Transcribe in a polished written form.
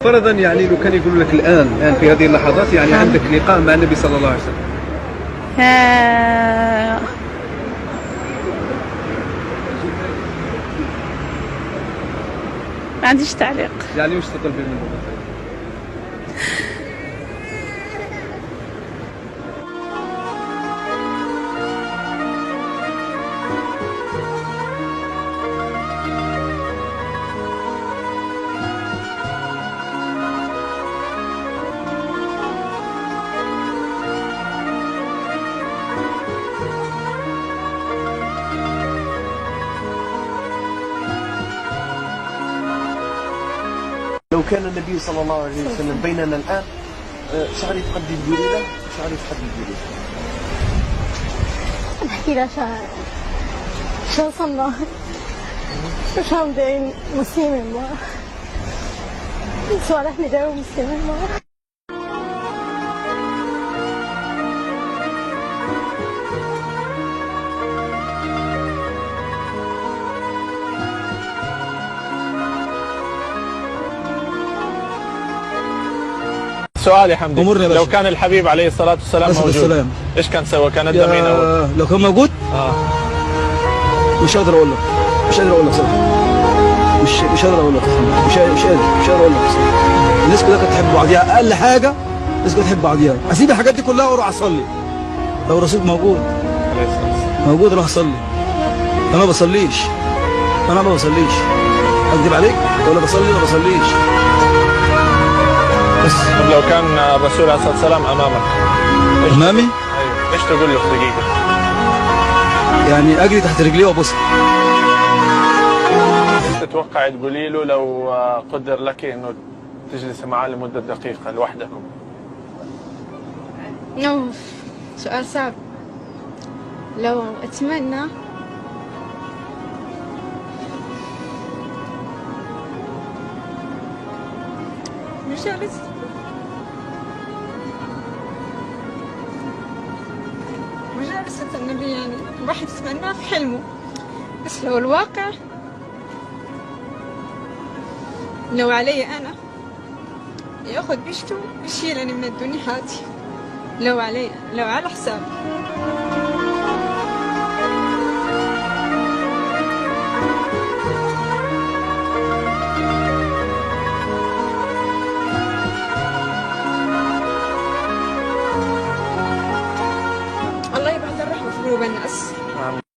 فرضا يعني لو كان يقول لك الان في هذه اللحظات يعني عندك لقاء مع النبي صلى الله عليه وسلم. ما عنديش تعليق. يعني وش تطلبي منه؟ لو كان النبي صلى الله عليه وسلم بيننا الآن شعري تقدي تقولي له شعري تقدي تقولي له نحكي له شو صنع شو مدين مسلمين ما صالحني جو مسلمين ما. سؤال يا حمدي، لو كان الحبيب عليه الصلاة والسلام موجود ايش كان سوى؟ كان ادى مين اول؟ لو كان موجود؟ مش قادر اقول لك، مش قادر اقول لك صراحة. مش قادر اقول لك، مش قادر اقول لك صراحة. الناس كلها كانت تحب بعضيها، اقل حاجة الناس كلها تحب بعضيها. اسيب الحاجات دي كلها واروح اصلي. لو الرسول موجود اروح اصلي. انا ما بصليش، اكذب عليك؟ ولا بصلي ولا بصليش. بس طب لو كان الرسول عليه الصلاة والسلام امامك امامي؟ ايوه ايش تقول له في دقيقة؟ يعني اجري تحت رجليه وابوسها. ايش تتوقع تقولي له لو قدر لك انه تجلس معاه لمدة دقيقة لوحدكم؟ سؤال صعب. لو اتمنى مجالسة النبي، يعني الواحد يتمناه في حلمه، بس لو الواقع لو علي أنا ياخذ بيشته يشيلني من الدنيا هاتي. لو علي، لو على حساب